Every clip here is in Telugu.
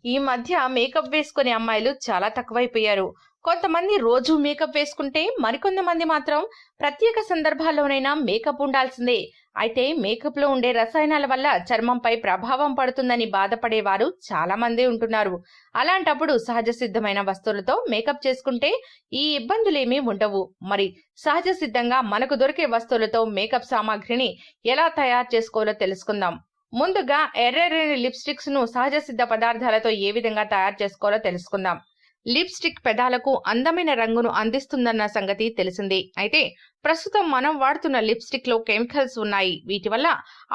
ఈ మధ్య మేకప్ వేసుకునే అమ్మాయిలు చాలా తక్కువైపోయారు. కొంతమంది రోజు మేకప్ వేసుకుంటే మరికొంతమంది మాత్రం ప్రత్యేక సందర్భాల్లోనైనా మేకప్ ఉండాల్సిందే. అయితే మేకప్ లో ఉండే రసాయనాల వల్ల చర్మంపై ప్రభావం పడుతుందని బాధపడేవారు చాలా మంది ఉంటున్నారు. అలాంటప్పుడు సహజ సిద్ధమైన వస్తువులతో మేకప్ చేసుకుంటే ఈ ఇబ్బందులేమీ ఉండవు. మరి సహజ సిద్ధంగా మనకు దొరికే వస్తువులతో మేకప్ సామాగ్రిని ఎలా తయారు చేసుకోవాలో తెలుసుకుందాం. ముందుగా ఎర్రని లిప్స్టిక్స్ ను సహజ సిద్ధ పదార్థాలతో ఏ విధంగా తయారు చేసుకోవాలో తెలుసుకుందాం. లిప్స్టిక్ పెదాలకు అందమైన రంగును అందిస్తుందన్న సంగతి తెలిసిందే. అయితే ప్రస్తుతం మనం వాడుతున్న లిప్స్టిక్ లో కెమికల్స్ ఉన్నాయి. వీటి వల్ల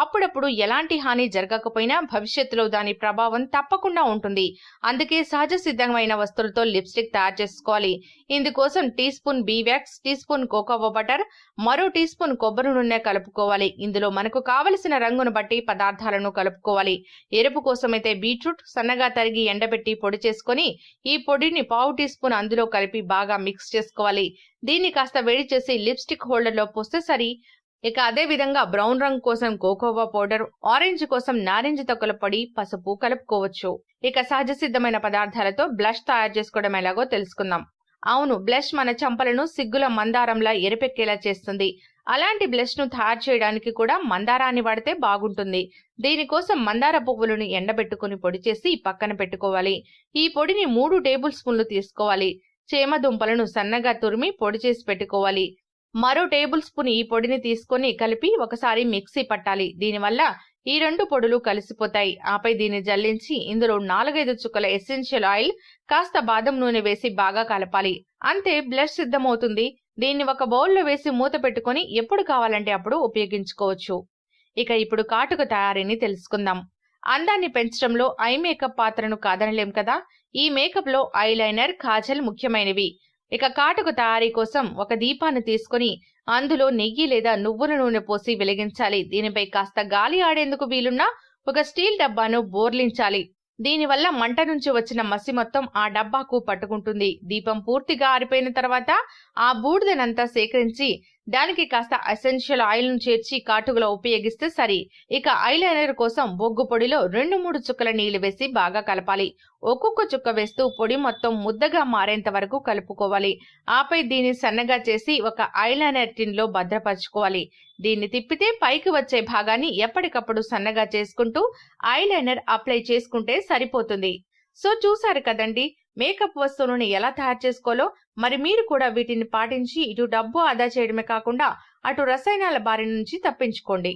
అప్పుడప్పుడు ఎలాంటి హాని జరగకపోయినా భవిష్యత్తులో దాని ప్రభావం తప్పకుండా ఉంటుంది. అందుకే సహజ సిద్ధమైన వస్తువులతో లిప్స్టిక్ తయారు చేసుకోవాలి. ఇందుకోసం teaspoon beeswax, teaspoon cocoa butter, మరో టీ స్పూన్ కొబ్బరి నూనె కలుపుకోవాలి. ఇందులో మనకు కావలసిన రంగును బట్టి పదార్థాలను కలుపుకోవాలి. ఎరుపు కోసమైతే బీట్రూట్ సన్నగా తరిగి ఎండబెట్టి పొడి చేసుకొని ఈ పొడిని పావు టీ స్పూన్ అందులో కలిపి బాగా మిక్స్ చేసుకోవాలి. దీన్ని కాస్త వేడి చేసి లిప్స్టిక్ హోల్డర్ లో పోస్తే సరి. ఇక అదే విధంగా బ్రౌన్ రంగు కోసం కోకోవా పౌడర్, ఆరెంజ్ కోసం నారింజ తొక్కల పొడి, పసుపు కలుపుకోవచ్చు. ఇక సహజ సిద్ధమైన పదార్థాలతో బ్లష్ తయారు చేసుకోవడం ఎలాగో తెలుసుకుందాం. అవును, బ్లష్ మన చెంపలను సిగ్గుల మందారంలా ఎరిపెక్కేలా చేస్తుంది. అలాంటి బ్లష్ ను తయారు చేయడానికి కూడా మందారాన్ని వాడితే బాగుంటుంది. దీనికోసం మందార పువ్వులను ఎండబెట్టుకుని పొడి చేసి పక్కన పెట్టుకోవాలి. ఈ పొడిని 3 టేబుల్ స్పూన్లు తీసుకోవాలి. చేమ దుంపలను సన్నగా తురిమి పొడి చేసి పెట్టుకోవాలి. మరో టేబుల్ స్పూన్ ఈ పొడిని తీసుకొని కలిపి ఒకసారి మిక్సీ పట్టాలి. దీనివల్ల ఈ 2 పొడులు కలిసిపోతాయి. ఆపై దీన్ని జల్లించి ఇందులో 4-5 చుక్కల ఎసెన్షియల్ ఆయిల్, కాస్త బాదం నూనె వేసి బాగా కలపాలి. అంతే, బ్లష్ సిద్ధమవుతుంది. దీన్ని ఒక బౌల్లో వేసి మూత పెట్టుకొని ఎప్పుడు కావాలంటే అప్పుడు ఉపయోగించుకోవచ్చు. ఇక ఇప్పుడు కాటుక తయారీని తెలుసుకుందాం. అందాన్ని పెంచడంలో ఐ మేకప్ పాత్రను కాదనలేం కదా. ఈ మేకప్ లో ఐలైనర్, కాజల్ ముఖ్యమైనవి. ఇక కాటుక తయారీ కోసం ఒక దీపాన్ని తీసుకుని అందులో నెయ్యి లేదా నువ్వుల నూనె పోసి వెలిగించాలి. దీనిపై కాస్త గాలి ఆడేందుకు వీలున్న ఒక స్టీల్ డబ్బాను బోర్లించాలి. దీనివల్ల మంట నుంచి వచ్చిన మసి మొత్తం ఆ డబ్బాకు పట్టుకుంటుంది. దీపం పూర్తిగా ఆరిపోయిన తర్వాత ఆ బూడిదనంతా సేకరించి దానికి కాస్త ఎసెన్షియల్ ఆయిల్ ను చేర్చి కాటుకలో ఉపయోగిస్తే సరి. ఇక ఐలైనర్ కోసం బొగ్గు పొడిలో 2-3 చుక్కల నీళ్లు వేసి బాగా కలపాలి. ఒక్కొక్క చుక్క వేస్తూ పొడి మొత్తం ముద్దగా మారేంత వరకు కలుపుకోవాలి. ఆపై దీన్ని సన్నగా చేసి ఒక ఐలైనర్ టిన్ లో భద్రపరచుకోవాలి. దీన్ని తిప్పితే పైకి వచ్చే భాగాన్ని ఎప్పటికప్పుడు సన్నగా చేసుకుంటూ ఐలైనర్ అప్లై చేసుకుంటే సరిపోతుంది. సో చూసారు కదండి, మేకప్ వస్తువులను ఎలా తయారు చేసుకోవాలో. మరి మీరు కూడా వీటిని పాటించి ఇటు డబ్బు ఆదా చేయడమే కాకుండా అటు రసాయనాల బారి నుంచి తప్పించుకోండి.